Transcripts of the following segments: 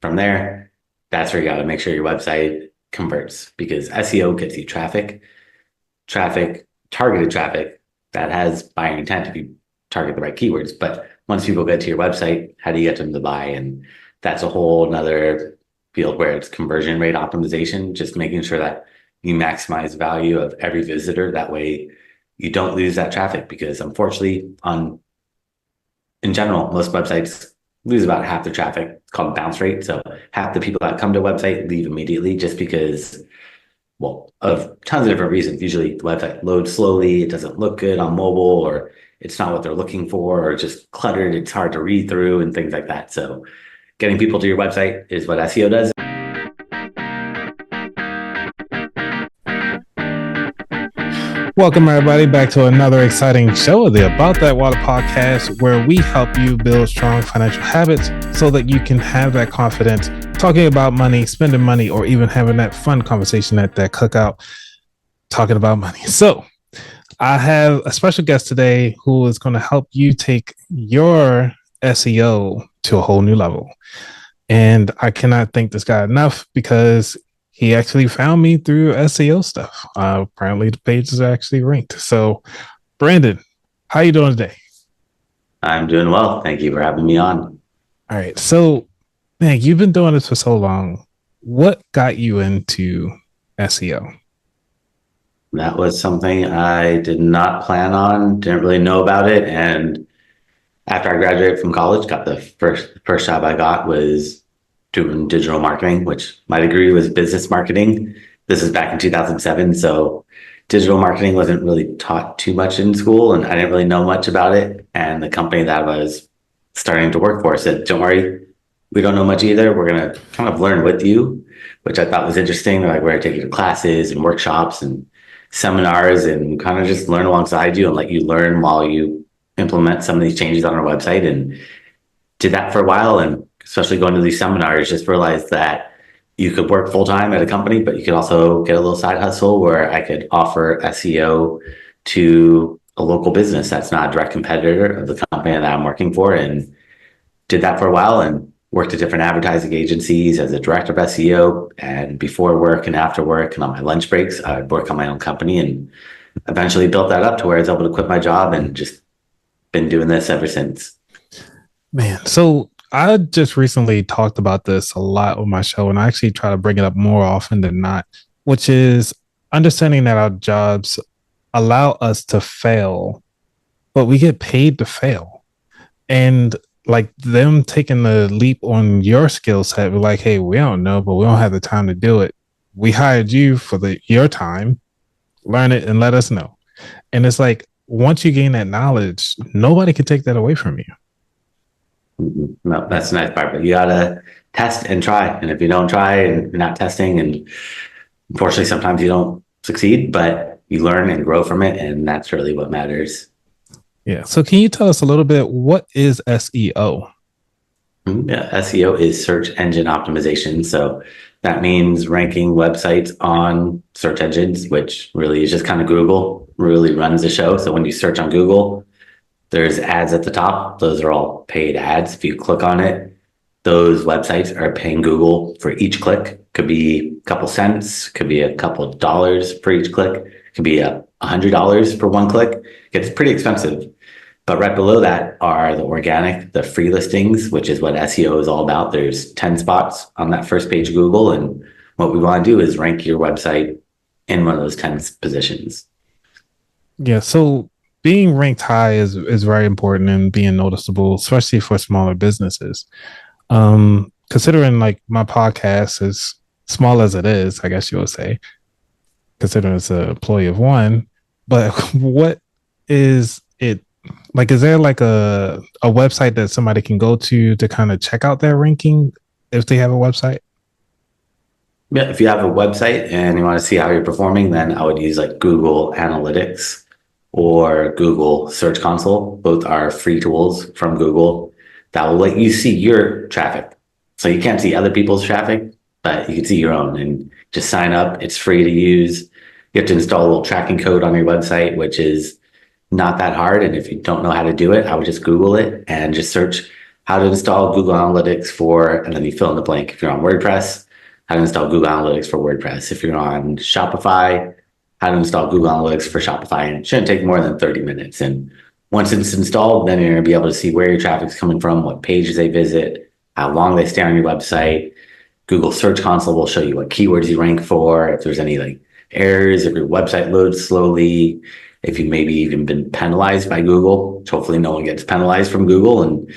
from there, that's where you got to make sure your website converts because SEO gets you targeted traffic that has buying intent if you target the right keywords. But once people get to your website, how do you get them to buy? And that's a whole nother field where it's conversion rate optimization, just making sure that you maximize value of every visitor. That way you don't lose that traffic because unfortunately in general, most websites lose about half the traffic. It's called bounce rate. So half the people that come to a website leave immediately just because, well, of tons of different reasons. Usually the website loads slowly, it doesn't look good on mobile, or it's not what they're looking for, or just cluttered, it's hard to read through and things like that. So getting people to your website is what SEO does. Welcome, everybody, back to another exciting show of the About That Water podcast, where we help you build strong financial habits so that you can have that confidence talking about money, spending money, or even having that fun conversation at that cookout talking about money. So I have a special guest today who is going to help you take your SEO to a whole new level. And I cannot thank this guy enough because he actually found me through SEO stuff. Apparently the page is actually ranked. So Brandon, how you doing today? I'm doing well. Thank you for having me on. All right. So, man, you've been doing this for so long. What got you into SEO? That was something I did not plan on, didn't really know about it. And after I graduated from college, got the first job I got was doing digital marketing, which my degree was business marketing. This is back in 2007. So digital marketing wasn't really taught too much in school and I didn't really know much about it. And the company that I was starting to work for said, don't worry, we don't know much either. We're going to kind of learn with you, which I thought was interesting. Like we're going to take you to classes and workshops and seminars and kind of just learn alongside you and let you learn while you implement some of these changes on our website. And did that for a while. And especially going to these seminars, just realized that you could work full-time at a company, but you could also get a little side hustle where I could offer SEO to a local business that's not a direct competitor of the company that I'm working for, and did that for a while and worked at different advertising agencies as a director of SEO, and before work and after work and on my lunch breaks, I'd work on my own company and eventually built that up to where I was able to quit my job and just been doing this ever since. Man, so I just recently talked about this a lot on my show, and I actually try to bring it up more often than not, which is understanding that our jobs allow us to fail, but we get paid to fail. And like them taking the leap on your skill set, we're like, hey, we don't know, but we don't have the time to do it. We hired you for your time, learn it and let us know. And it's like, once you gain that knowledge, nobody can take that away from you. No, that's the nice part, but you gotta test and try. And if you don't try and you're not testing, and unfortunately, sometimes you don't succeed, but you learn and grow from it. And that's really what matters. Yeah. So can you tell us a little bit, what is SEO? Yeah, SEO is search engine optimization. So that means ranking websites on search engines, which really is just kind of Google really runs the show. So when you search on Google, there's ads at the top. Those are all paid ads. If you click on it, those websites are paying Google for each click. Could be a couple cents, could be a couple dollars for each click, could be $100 for one click. It's pretty expensive. But right below that are the organic, the free listings, which is what SEO is all about. There's 10 spots on that first page of Google. And what we want to do is rank your website in one of those 10 positions. Yeah. So being ranked high is very important and being noticeable, especially for smaller businesses. Considering like my podcast is small as it is, I guess you would say, considering it's an employee of one, but what is it like? Is there like a website that somebody can go to kind of check out their ranking if they have a website? Yeah, if you have a website and you want to see how you're performing, then I would use like Google Analytics or Google Search Console. Both are free tools from Google that will let you see your traffic. So you can't see other people's traffic, but you can see your own and just sign up. It's free to use. You have to install a little tracking code on your website, which is not that hard. And if you don't know how to do it, I would just Google it and just search how to install Google Analytics for, and then you fill in the blank if you're on WordPress, how to install Google Analytics for WordPress. If you're on Shopify, how to install Google Analytics for Shopify. And it shouldn't take more than 30 minutes. And once it's installed, then you're going to be able to see where your traffic's coming from, what pages they visit, how long they stay on your website. Google Search Console will show you what keywords you rank for, if there's any like errors, if your website loads slowly, if you maybe even been penalized by Google. Hopefully no one gets penalized from Google, and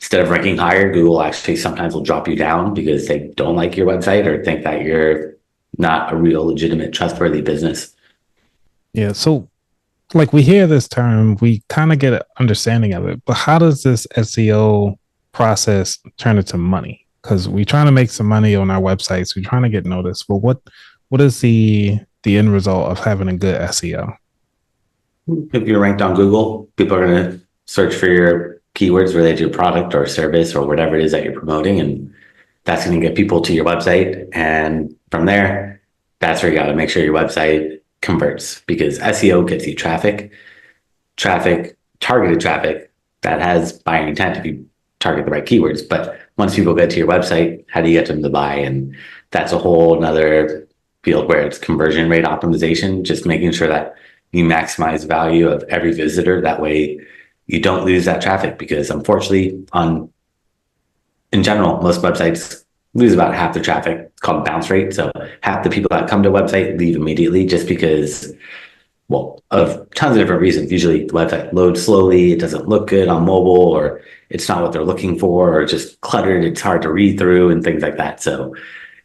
instead of ranking higher, Google actually sometimes will drop you down because they don't like your website or think that you're not a real legitimate trustworthy business. Yeah. So like we hear this term, we kind of get an understanding of it, but how does this SEO process turn into money? Because we're trying to make some money on our websites. We're trying to get noticed. But what is the end result of having a good SEO? If you're ranked on Google, people are going to search for your keywords related to your product or service or whatever it is that you're promoting. And that's going to get people to your website. And from there, that's where you got to make sure your website converts, because SEO gets you traffic, targeted traffic that has buying intent if you target the right keywords. But once people get to your website, how do you get them to buy? And that's a whole another field where it's conversion rate optimization, just making sure that you maximize value of every visitor. That way you don't lose that traffic, because unfortunately in general, most websites lose about half the traffic. It's called bounce rate. So half the people that come to a website leave immediately just because, well, of tons of different reasons. Usually the website loads slowly, it doesn't look good on mobile, or it's not what they're looking for, or just cluttered, it's hard to read through and things like that. So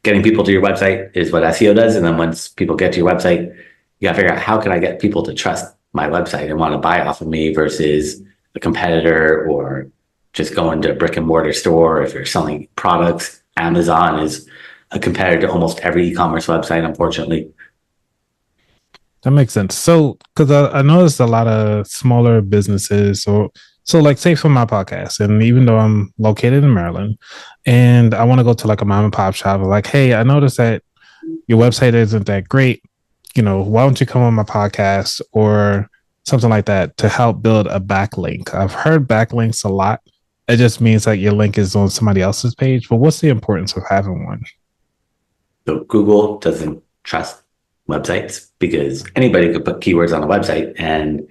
getting people to your website is what SEO does. And then once people get to your website, you gotta figure out, how can I get people to trust my website and want to buy off of me versus a competitor, or just going to a brick and mortar store. If you're selling products, Amazon is a competitor to almost every e-commerce website, unfortunately. That makes sense. So, because I noticed a lot of smaller businesses, or so like say for my podcast, and even though I'm located in Maryland and I want to go to like a mom and pop shop, I'm like, hey, I noticed that your website isn't that great. Why don't you come on my podcast or something like that to help build a backlink? I've heard backlinks a lot. It just means that your link is on somebody else's page. But what's the importance of having one? So Google doesn't trust websites because anybody could put keywords on a website, and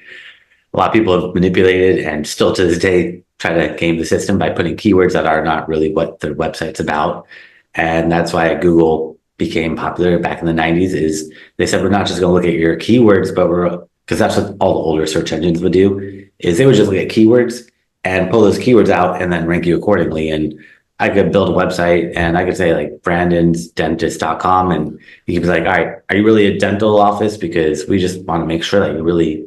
a lot of people have manipulated and still to this day try to game the system by putting keywords that are not really what their website's about. And that's why Google became popular back in the 90s, is they said, we're not just going to look at your keywords, but because that's what all the older search engines would do, is they would just look at keywords and pull those keywords out and then rank you accordingly. And I could build a website and I could say like brandonsdentist.com, and you could be like, all right, are you really a dental office? Because we just want to make sure that you're really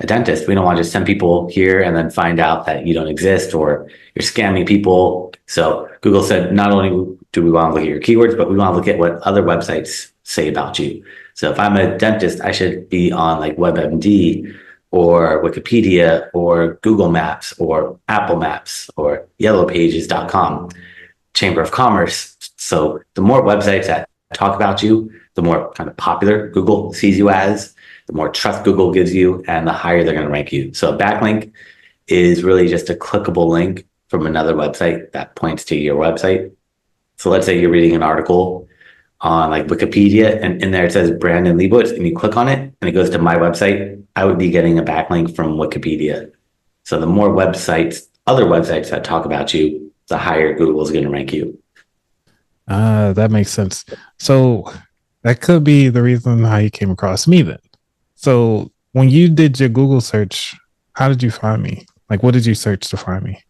a dentist. We don't want to just send people here and then find out that you don't exist or you're scamming people. So Google said, not only do we want to look at your keywords, but we want to look at what other websites say about you. So if I'm a dentist, I should be on like WebMD or Wikipedia or Google Maps or Apple Maps or yellowpages.com, Chamber of Commerce. So the more websites that talk about you, the more kind of popular Google sees you as, the more trust Google gives you, and the higher they're going to rank you. So a backlink is really just a clickable link from another website that points to your website. So let's say you're reading an article on like Wikipedia, and in there it says Brandon Leibowitz, and you click on it and it goes to my website. I would be getting a backlink from Wikipedia. So the more websites, other websites that talk about you, the higher Google is going to rank you. That makes sense. So that could be the reason how you came across me then. So when you did your Google search, how did you find me? Like, what did you search to find me?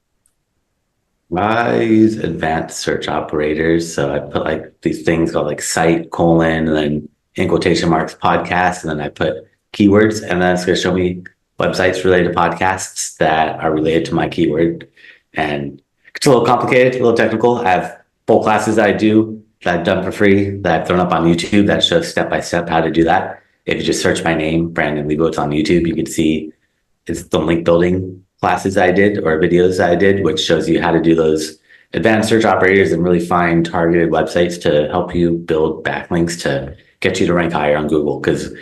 I use advanced search operators. So I put like these things called like site : and then in quotation marks podcast. And then I put keywords, and then it's going to show me websites related to podcasts that are related to my keyword. And it's a little complicated, a little technical. I have full classes that I do that I've done for free that I've thrown up on YouTube that shows step-by-step how to do that. If you just search my name, Brandon Leibowitz, on YouTube, you can see it's the link building classes I did or videos I did, which shows you how to do those advanced search operators and really find targeted websites to help you build backlinks to get you to rank higher on Google, because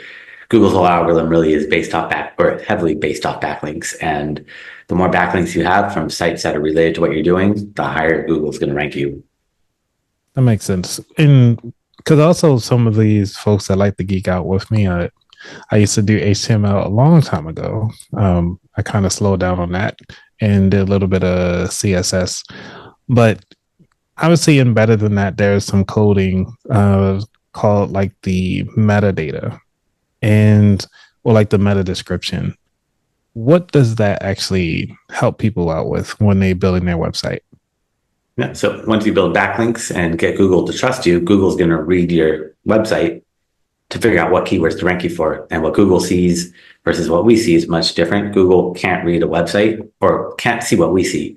Google's whole algorithm really is based off heavily based off backlinks. And the more backlinks you have from sites that are related to what you're doing, the higher Google's going to rank you. That makes sense. And because also some of these folks that like to geek out with me, I used to do HTML a long time ago. I kind of slowed down on that and did a little bit of CSS. But obviously, embedded in that, there's some coding called like the metadata and or like the meta description. What does that actually help people out with when they're building their website? Yeah, so once you build backlinks and get Google to trust you, Google's going to read your website to figure out what keywords to rank you for. And what Google sees versus what we see is much different. Google can't read a website or can't see what we see.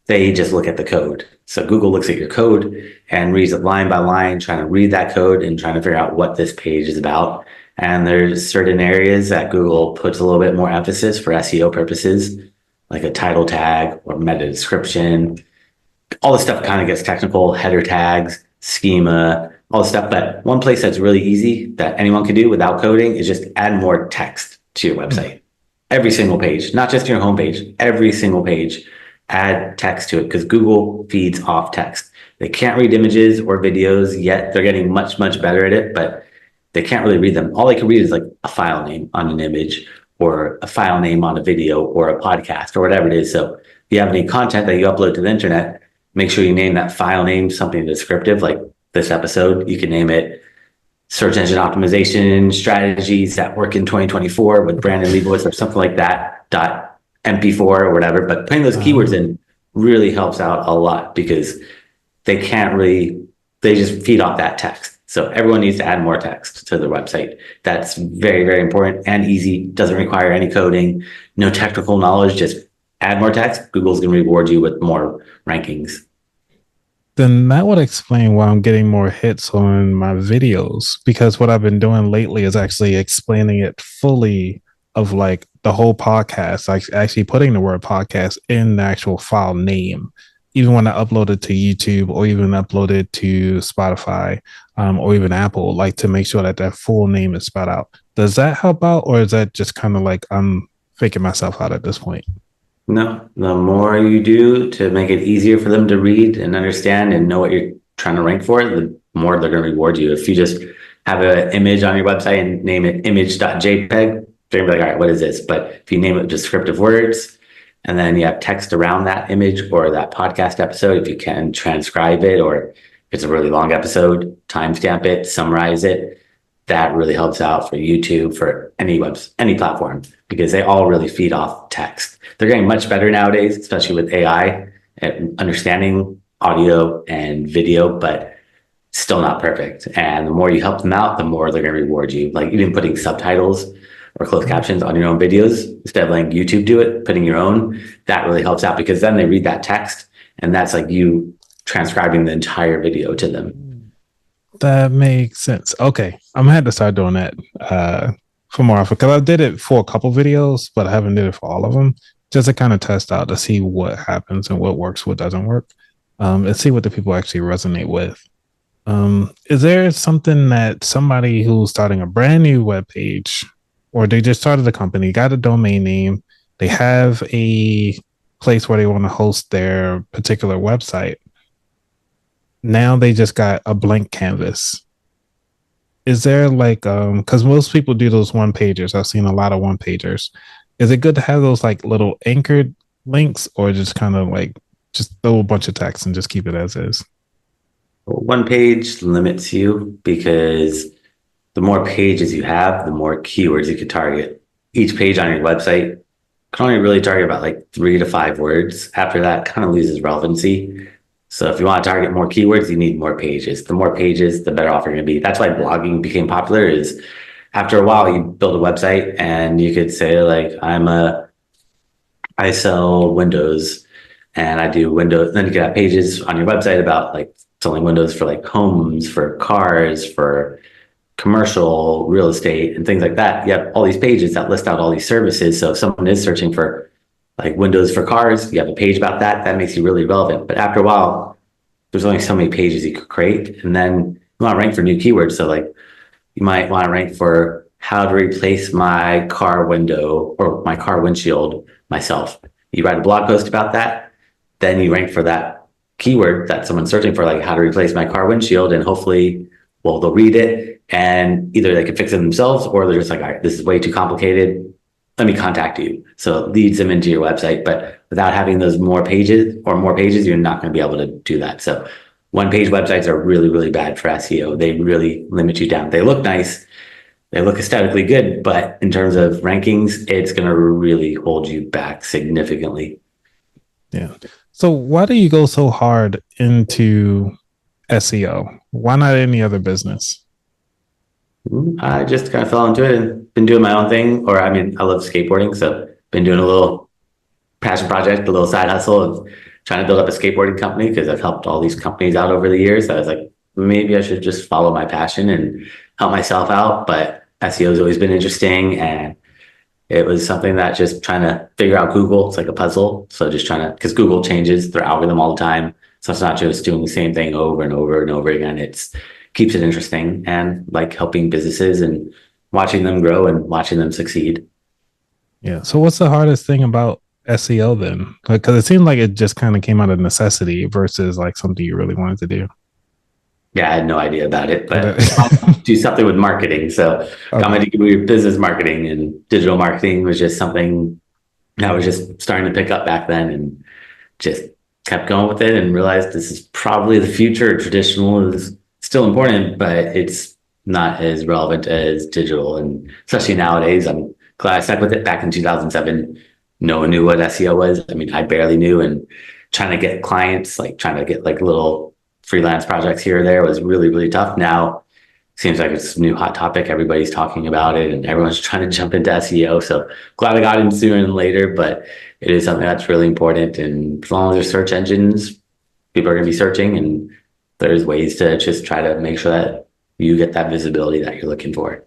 They just look at the code. So Google looks at your code and reads it line by line, trying to read that code and trying to figure out what this page is about. And there's certain areas that Google puts a little bit more emphasis for SEO purposes, like a title tag or meta description. All the stuff kind of gets technical, header tags, schema, all the stuff. But one place that's really easy that anyone can do without coding is just add more text to your website. Every single page, not just your homepage, every single page, add text to it because Google feeds off text. They can't read images or videos yet. They're getting much, much better at it, but they can't really read them. All they can read is like a file name on an image or a file name on a video or a podcast or whatever it is. So if you have any content that you upload to the internet, make sure you name that file name something descriptive, like this episode. You can name it search engine optimization strategies that work in 2024 with Brandon Leibowitz or something like that, .mp4 or whatever. But putting those keywords in really helps out a lot because they just feed off that text. So everyone needs to add more text to their website. That's very, very important and easy. Doesn't require any coding, no technical knowledge, just add more text. Google's going to reward you with more rankings. Then that would explain why I'm getting more hits on my videos, because what I've been doing lately is actually explaining it fully of like the whole podcast, like actually putting the word podcast in the actual file name. Even when I upload it to YouTube or even upload it to Spotify or even Apple, like to make sure that that full name is spelled out. Does that help out, or is that just kind of like I'm faking myself out at this point? No, the more you do to make it easier for them to read and understand and know what you're trying to rank for, the more they're going to reward you. If you just have an image on your website and name it image.jpg, they're going to be like, all right, what is this? But if you name it descriptive words and then you have text around that image or that podcast episode, if you can transcribe it, or if it's a really long episode, timestamp it, summarize it, that really helps out for YouTube, for any platform, because they all really feed off text. They're getting much better nowadays, especially with AI at understanding audio and video, but still not perfect. And the more you help them out, the more they're going to reward you. Like even putting subtitles or closed captions on your own videos, instead of letting YouTube do it, putting your own, that really helps out because then they read that text and that's like you transcribing the entire video to them. That makes sense. Okay. I'm gonna have to start doing that for more often, because I did it for a couple videos, but I haven't did it for all of them, just to kind of test out to see what happens and what works, what doesn't work, and see what the people actually resonate with. Is there something that somebody who's starting a brand new web page, or they just started a company, got a domain name, they have a place where they want to host their particular website, now they just got a blank canvas? Is there like, because most people do those one pagers. I've seen a lot of one pagers. Is it good to have those like little anchored links, or just kind of like just throw a bunch of text and just keep it as is? One page limits you because the more pages you have, the more keywords you can target. Each page on your website can only really target about like 3 to 5 words. After that, kind of loses relevancy. So if you want to target more keywords, you need more pages. The more pages, the better off you're going to be. That's why blogging became popular. Is after a while, you build a website and you could say like, I sell windows and I do windows. Then you can have pages on your website about like selling windows for like homes, for cars, for commercial real estate and things like that. You have all these pages that list out all these services. So if someone is searching for like windows for cars, you have a page about that. That makes you really relevant. But after a while, there's only so many pages you could create. And then you want to rank for new keywords. So like you might want to rank for how to replace my car window or my car windshield myself. You write a blog post about that, then you rank for that keyword that someone's searching for, like how to replace my car windshield, and hopefully, well, they'll read it and either they can fix it themselves or they're just like, all right, this is way too complicated. Let me contact you. So it leads them into your website. But without having those more pages, you're not going to be able to do that. So one page websites are really, really bad for SEO. They really limit you down. They look nice, they look aesthetically good, but in terms of rankings, it's going to really hold you back significantly. Yeah. So why do you go so hard into SEO? Why not any other business? I just kind of fell into it and been doing my own thing. Or I mean, I love skateboarding, so been doing a little passion project, a little side hustle of trying to build up a skateboarding company because I've helped all these companies out over the years. So I was like, maybe I should just follow my passion and help myself out. But SEO has always been interesting, and it was something that just trying to figure out Google. It's like a puzzle. So just trying to, because Google changes their algorithm all the time. So it's not just doing the same thing over and over and over again. It's keeps it interesting, and like helping businesses and watching them grow and watching them succeed. Yeah. So what's the hardest thing about SEO then? Because it seemed like it just kind of came out of necessity versus like something you really wanted to do. Yeah, I had no idea about it, but Okay. do something with marketing. So got my degree with business marketing, and digital marketing was just something I was just starting to pick up back then, and just kept going with it and realized this is probably the future. Traditional is still important, but it's not as relevant as digital. And especially nowadays, I'm glad I stuck with it. Back in 2007, no one knew what SEO was. I mean, I barely knew, and trying to get clients, like trying to get like little freelance projects here or there was really, really tough. Now seems like it's a new hot topic. Everybody's talking about it and everyone's trying to jump into SEO. So glad I got in sooner than later, but it is something that's really important. And as long as there's search engines, people are going to be searching, and there's ways to just try to make sure that you get that visibility that you're looking for.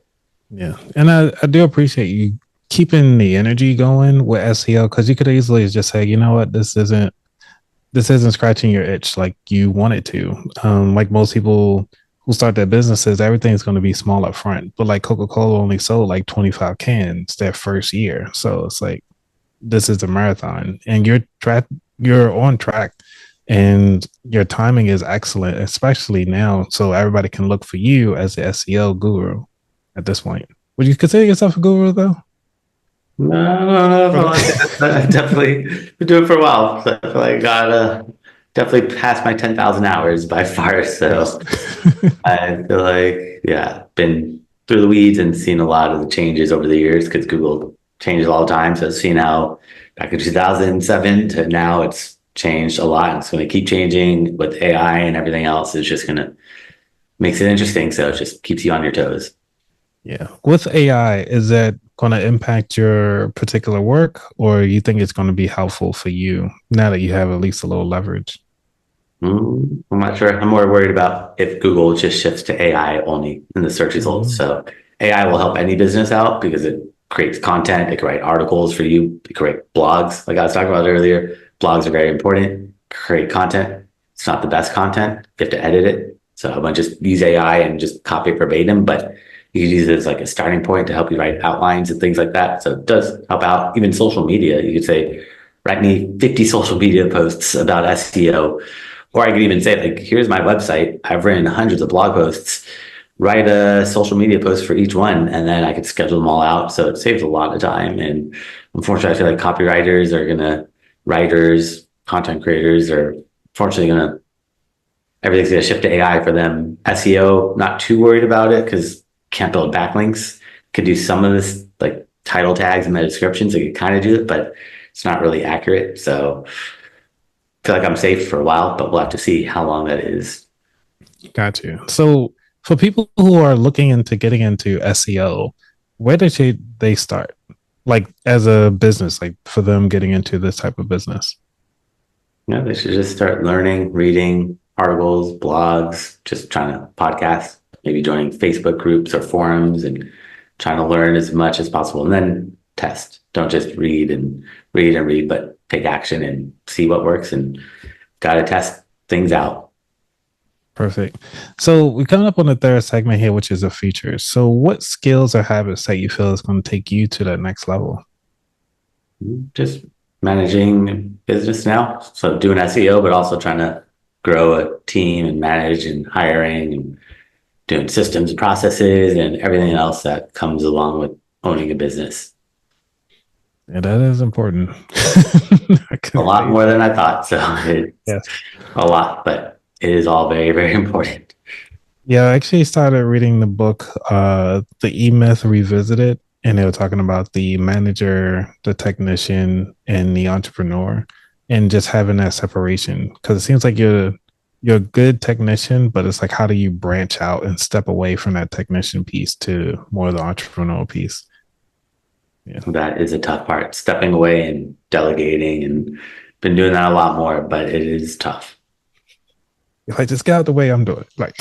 Yeah. And I do appreciate you keeping the energy going with SEO because you could easily just say, you know what, this isn't scratching your itch like you want it to. Like most people who start their businesses, everything's going to be small up front. But like Coca-Cola only sold like 25 cans their first year. So it's like this is a marathon and you're on track and your timing is excellent, especially now. So everybody can look for you as the SEO guru at this point. Would you consider yourself a guru though? No, no, I definitely been doing it for a while. So I feel like I got definitely past my 10,000 hours by far. So I feel like, yeah, been through the weeds and seen a lot of the changes over the years because Google changes all the time. So seeing how back in 2007 to now it's changed a lot. And it's going to keep changing with AI and everything else. It's just going to makes it interesting. So it just keeps you on your toes. Yeah. With AI, is that going to impact your particular work or you think it's going to be helpful for you now that you have at least a little leverage? I'm not sure. I'm more worried about if Google just shifts to AI only in the search results. So AI will help any business out because it creates content. It can write articles for you. It can write blogs. Like I was talking about earlier, blogs are very important. Create content. It's not the best content. You have to edit it. So I might just use AI and just copy it verbatim, but you could use it as like a starting point to help you write outlines and things like that. So it does help out. Even social media. You could say, write me 50 social media posts about SEO. Or I could even say, like, here's my website. I've written hundreds of blog posts. Write a social media post for each one, and then I could schedule them all out. So it saves a lot of time. And unfortunately, I feel like copywriters are writers, content creators are unfortunately everything's gonna shift to AI for them. SEO, not too worried about it because can't build backlinks. Could do some of this like title tags and the descriptions. I could kind of do it, but it's not really accurate. So feel like I'm safe for a while, but we'll have to see how long that is. Got you. So for people who are looking into getting into SEO, where should they start? Like as a business, like for them getting into this type of business? Yeah, they should just start learning, reading articles, blogs, just trying to podcast, maybe joining Facebook groups or forums and trying to learn as much as possible and then test. Don't just read, but take action and see what works and got to test things out. Perfect. So we're coming up on the third segment here, which is the features. So what skills or habits that you feel is going to take you to that next level? Just managing business now. So doing SEO, but also trying to grow a team and manage and hiring and doing systems and processes and everything else that comes along with owning a business. Yeah, that is important. A lot more than I thought. So it's Yes. a lot, but it is all very, very important. Yeah, I actually started reading the book, The E-Myth Revisited, and they were talking about the manager, the technician, and the entrepreneur, and just having that separation. Because it seems like you're a good technician, but it's like how do you branch out and step away from that technician piece to more of the entrepreneurial piece? Yeah. That is a tough part, stepping away and delegating, and been doing that a lot more, but it is tough. If I just get out the way, I'm doing it. Like,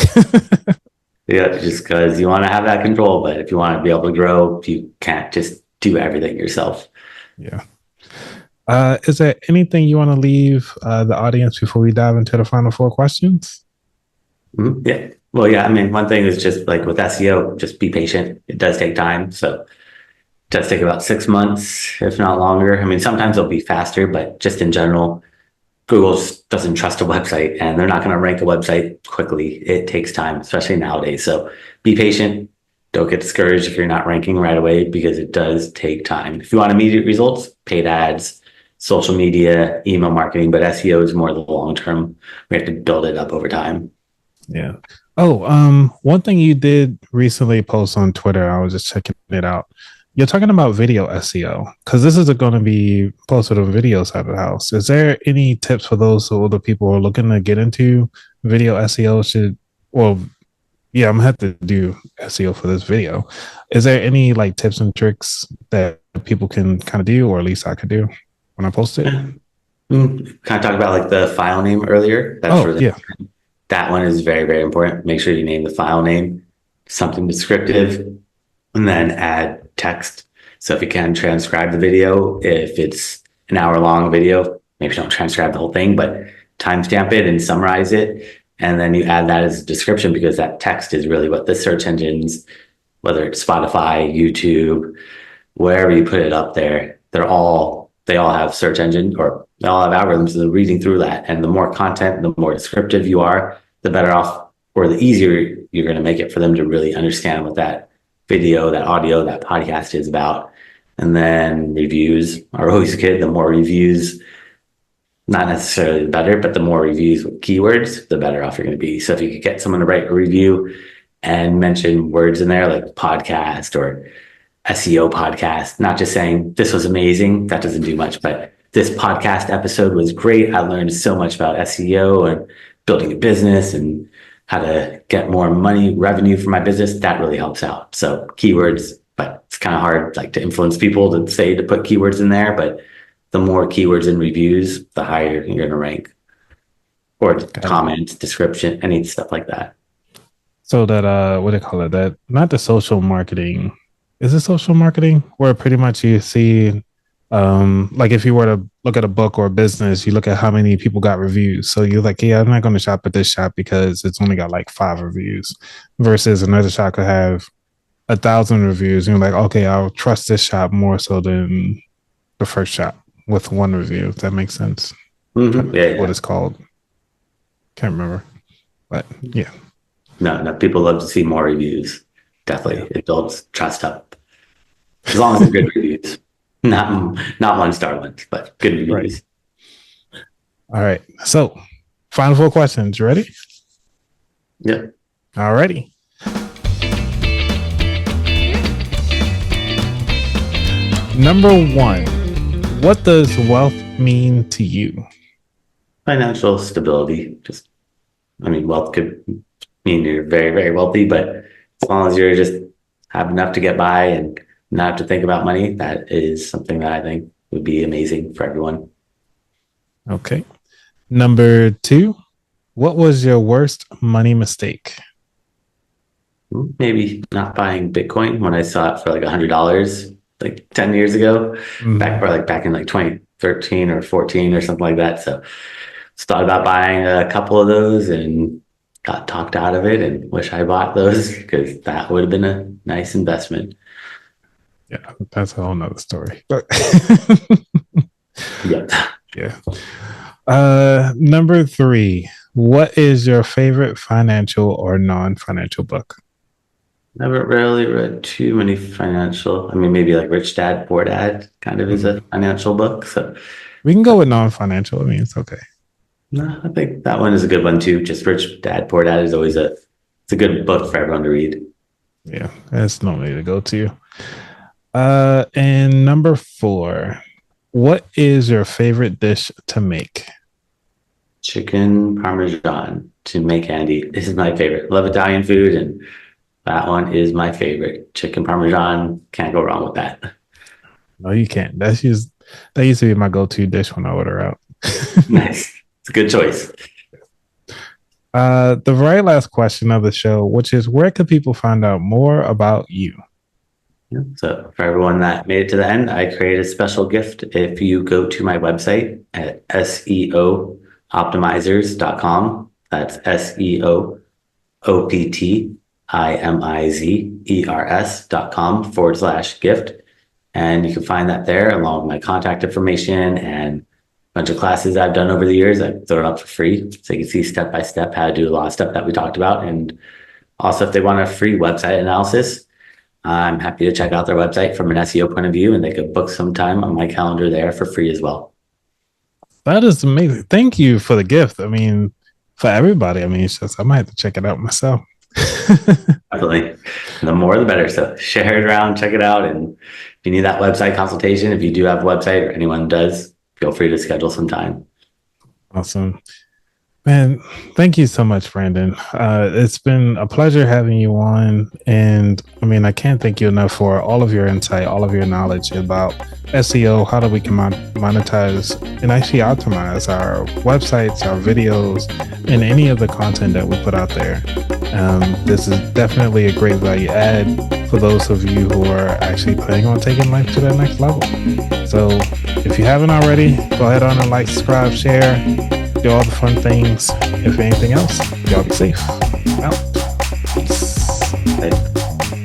Yeah, just because you want to have that control, but if you want to be able to grow, you can't just do everything yourself. yeah. Is there anything you want to leave the audience before we dive into the final four questions? Yeah. Well, yeah. I mean, one thing is just like with SEO, just be patient. It does take time. So it does take about 6 months, if not longer. I mean, sometimes it'll be faster, but just in general, Google just doesn't trust a website and they're not going to rank a website quickly. It takes time, especially nowadays. So be patient. Don't get discouraged if you're not ranking right away because it does take time. If you want immediate results, paid ads, social media, email marketing, but SEO is more the long term. We have to build it up over time. Yeah. Oh, one thing you did recently post on Twitter, I was just checking it out. You're talking about video SEO because this is going to be closer to the video side of the house. Is there any tips for those older people who are looking to get into video SEO? Yeah, I'm gonna have to do SEO for this video. Is there any like tips and tricks that people can kind of do, or at least I could do when I post it? Kind of talked about like the file name earlier. That's really yeah. That one is very, very important. Make sure you name the file name, something descriptive, and then add text. So if you can transcribe the video, if it's an hour long video, maybe don't transcribe the whole thing, but timestamp it and summarize it. And then you add that as a description because that text is really what the search engines, whether it's Spotify, YouTube, wherever you put it up there, they all have search engine or they all have algorithms that are reading through that. And the more content, the more descriptive you are, the better off or the easier you're going to make it for them to really understand what that video, that audio, that podcast is about. And then reviews are always good. The more reviews, not necessarily the better, but the more reviews with keywords, the better off you're going to be. So if you could get someone to write a review and mention words in there like podcast or SEO podcast, not just saying this was amazing, that doesn't do much, but this podcast episode was great. I learned so much about SEO and building a business and how to get more money, revenue for my business. That really helps out. So keywords, but it's kind of hard like to influence people to say to put keywords in there, but the more keywords and reviews, the higher you're going to rank or comments, description, any stuff like that. So that, what do you call it? That not the social marketing. Is it social marketing where pretty much you see, like if you were to look at a book or a business, you look at how many people got reviews. So you're like, yeah, I'm not going to shop at this shop because it's only got like 5 reviews versus another shop could have 1,000 reviews. And you're like, okay, I'll trust this shop more so than the first shop with 1 review. If that makes sense. Mm-hmm. Yeah. What it's called. Can't remember, but yeah. No, people love to see more reviews. Definitely. It builds trust up. As long as they're good reviews. Not 1-star ones, but good reviews. Right. All right. So final 4 questions. You ready? Yeah. All righty. Number 1, what does wealth mean to you? Financial stability. Wealth could mean you're very, very wealthy, but as long as you're just have enough to get by and not have to think about money, that is something that I think would be amazing for everyone. Okay. Number 2, what was your worst money mistake? Maybe not buying Bitcoin when I saw it for like $100 like 10 years ago, back in like 2013 or 14 or something like that. So thought about buying a couple of those and got talked out of it and wish I bought those because that would have been a nice investment. Yeah, that's a whole nother story. Yep. Yeah. Number 3. What is your favorite financial or non-financial book? Never really read too many financial. I mean, maybe like Rich Dad, Poor Dad kind of is a financial book. So We can go with non-financial. I mean, it's okay. no, I think that one is a good one too. Just Rich Dad, Poor Dad is always it's a good book for everyone to read. Yeah, that's normally the go-to. And number 4. What is your favorite dish to make? Chicken Parmesan to make handy. This is my favorite. Love Italian food, and that one is my favorite. Chicken Parmesan, can't go wrong with that. No, you can't. That used to be my go-to dish when I order out. Nice. It's a good choice. The very last question of the show, which is where can people find out more about you? Yeah. So for everyone that made it to the end, I create a special gift if you go to my website at seooptimizers.com. That's seooptimizers.com/gift. And you can find that there along with my contact information and a bunch of classes I've done over the years. I've thrown up for free. So you can see step by step how to do a lot of stuff that we talked about. And also if they want a free website analysis, I'm happy to check out their website from an SEO point of view, and they could book some time on my calendar there for free as well. That is amazing. Thank you for the gift. I mean, for everybody. I mean, it's just I might have to check it out myself. Definitely. The more the better. So share it around, check it out. And if you need that website consultation, if you do have a website or anyone does, feel free to schedule some time. Awesome. Man, thank you so much, Brandon. It's been a pleasure having you on. And I mean, I can't thank you enough for all of your insight, all of your knowledge about SEO, how do we can monetize and actually optimize our websites, our videos, and any of the content that we put out there. This is definitely a great value add for those of you who are actually planning on taking life to that next level. So if you haven't already, go ahead on and like, subscribe, share, do all the fun things. If anything else, y'all be safe. Out. Right.